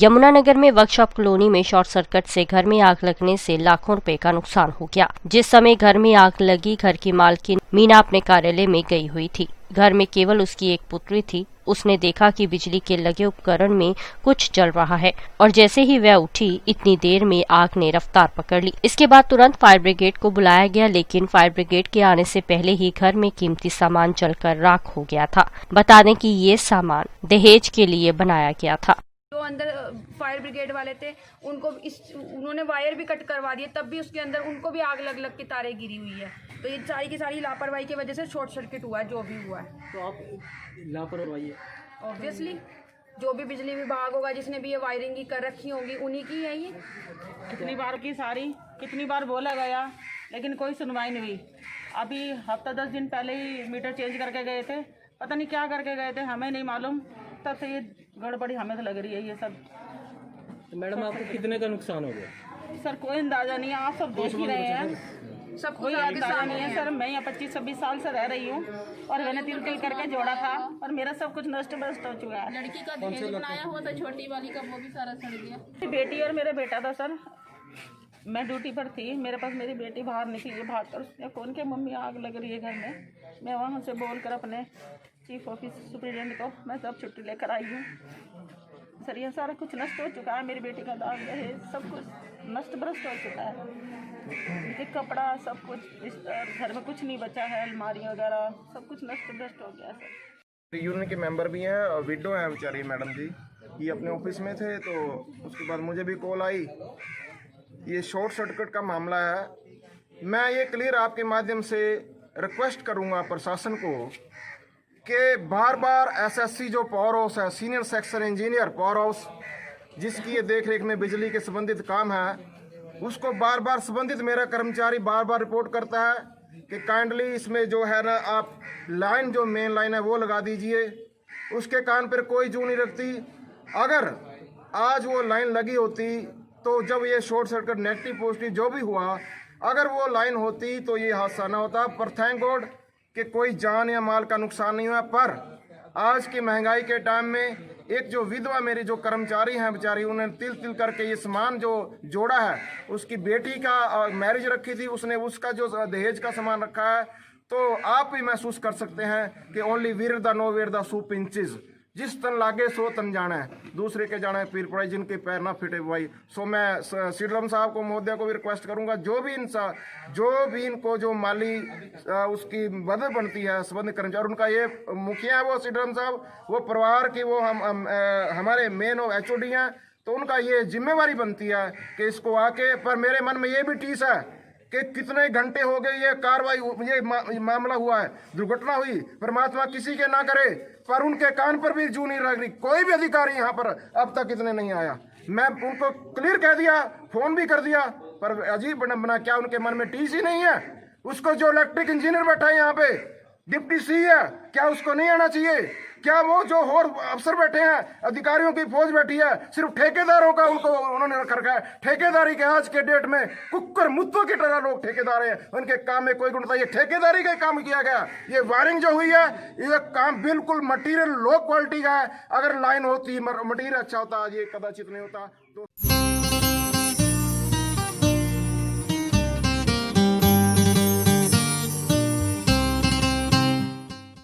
यमुनानगर में workshop colony में short circuit से घर में आग लगने से लाखों रुपए का नुकसान हो गया। जिस समय घर में आग लगी, घर की मालकिन मीना अपने कार्यालय में गई हुई थी। घर में केवल उसकी एक पुत्री थी। उसने देखा कि बिजली के लगे उपकरण में कुछ जल रहा है और जैसे ही वह उठी, इतनी देर में आग ने रफ्तार पकड़ ली। इसके बाद तुरंत फायर ब्रिगेड को बुलाया गया, लेकिन फायर ब्रिगेड के आने से पहले ही घर में कीमती सामान जलकर राख हो गया था। बता दें कि ये सामान दहेज के लिए बनाया गया था। जो अंदर फायर ब्रिगेड वाले थे उन्होंने वायर भी कट करवा दिए, तब भी उसके अंदर उनको भी आग लग लग के तारें गिरी हुई है। तो ये सारी की सारी लापरवाही की वजह से शॉर्ट सर्किट हुआ है, जो भी हुआ है। तो आप लापरवाही ऑब्वियसली जो भी बिजली विभाग होगा, जिसने भी ये वायरिंग की कर रखी होगी, उन्हीं की है ये। कितनी बार बोला गया, लेकिन कोई सुनवाई नहीं हुई। अभी हफ्ता 10 दिन पहले ही मीटर चेंज करके गए थे, पता नहीं क्या करके गए थे, हमें नहीं मालूम। तब से ये गड़बड़ी हमें तो लग रही है ये सब। तो मैडम आपको कितने का नुकसान हो गया? सर कोई अंदाजा नहीं है, आप सब देख ही रहे हैं, सब कोई अंदाजा नहीं है सर। मैं यहाँ 25-26 साल से रह रही हूँ और मैंने तिल करके जोड़ा था और मेरा सब कुछ नष्ट भ्रष्ट हो चुका है। लड़की का दहेज बनाया हुआ था, छोटी वाली का, वो भी सारा सड़ गया। बेटी और मेरा बेटा था सर। मैं ड्यूटी पर थी, मेरे पास मेरी बेटी बाहर निकली, ये भाग कर उसने फ़ोन किया, मम्मी आग लग रही है घर में। मैं वहाँ से बोल कर अपने चीफ ऑफिस सुप्रिटेंडेंट को मैं सब छुट्टी लेकर आई हूँ। सर ये सारा कुछ नष्ट हो चुका है, मेरी बेटी का दाग है, सब कुछ नष्ट भ्रष्ट हो चुका है। ये कपड़ा सब कुछ घर में कुछ नहीं बचा है, अलमारी वगैरह सब कुछ नष्ट भ्रष्ट हो गया सर। यूनियन के मेंबर भी हैं और विडो हैं बेचारी मैडम जी। ये अपने ऑफिस में थे, तो उसके बाद मुझे भी कॉल आई। ये शॉर्ट सर्किट का मामला है। मैं ये क्लियर आपके माध्यम से रिक्वेस्ट करूंगा प्रशासन को कि बार बार एसएससी जो पावर हाउस है, senior section engineer power house, जिसकी ये देख रेख में बिजली के संबंधित काम है, उसको बार बार संबंधित मेरा कर्मचारी बार बार रिपोर्ट करता है कि काइंडली इसमें जो है ना, आप लाइन जो मेन लाइन है वो लगा दीजिए। उसके कान पर कोई जू नहीं रखती। अगर आज वो लाइन लगी होती तो जब ये शॉर्ट सर्किट नेगेटिव पॉजिटिव जो भी हुआ, अगर वो लाइन होती तो ये हादसा ना होता। पर थैंक गॉड कि कोई जान या माल का नुकसान नहीं हुआ। पर आज की महंगाई के टाइम में एक जो विधवा मेरी जो कर्मचारी हैं बेचारी, उन्होंने तिल करके ये सामान जो जोड़ा है, उसकी बेटी का मैरिज रखी थी, उसने उसका जो दहेज का सामान रखा है। तो आप भी महसूस कर सकते हैं कि only wearer the know where the shoe pinches, जिस तन लागे सो तन जाना है, दूसरे के जाना है पीर पड़ाई, जिनके पैर ना फिटे भाई। सो मैं सीडरम साहब को, महोदय को भी रिक्वेस्ट करूंगा, जो भी इनको जो माली उसकी मदद बनती है संबंधित कर्मचारी, उनका ये मुखिया है वो सीडरम साहब, वो परिवार की वो हमारे मेन HOD हैं, तो उनका ये जिम्मेवारी बनती है कि इसको आके। पर मेरे मन में ये भी टीस है कि कितने घंटे हो गए ये कार्रवाई, ये मामला हुआ है, दुर्घटना हुई, परमात्मा किसी के ना करे, पर उनके कान पर भी जू नहीं लग रही। कोई भी अधिकारी यहाँ पर अब तक इतने नहीं आया। मैं उनको क्लियर कह दिया, फोन भी कर दिया, पर अजीब बना क्या उनके मन में टीस ही नहीं है। उसको जो इलेक्ट्रिक इंजीनियर बैठा है यहाँ पे, डिप्टी सी है, क्या उसको नहीं आना चाहिए? क्या वो जो और अफसर बैठे हैं, अधिकारियों की फौज बैठी है, सिर्फ ठेकेदारों का उनको उन्होंने रख रखा है। ठेकेदारी के आज के डेट में कुकर मुद्दों की तरह लोग ठेकेदार हैं, उनके काम में कोई गुणता। ये ठेकेदारी का काम किया गया। ये वायरिंग जो हुई है, ये काम बिल्कुल मटीरियल लो क्वालिटी का है। अगर लाइन होती, मटीरियल अच्छा होता, ये कदाचित नहीं होता। तो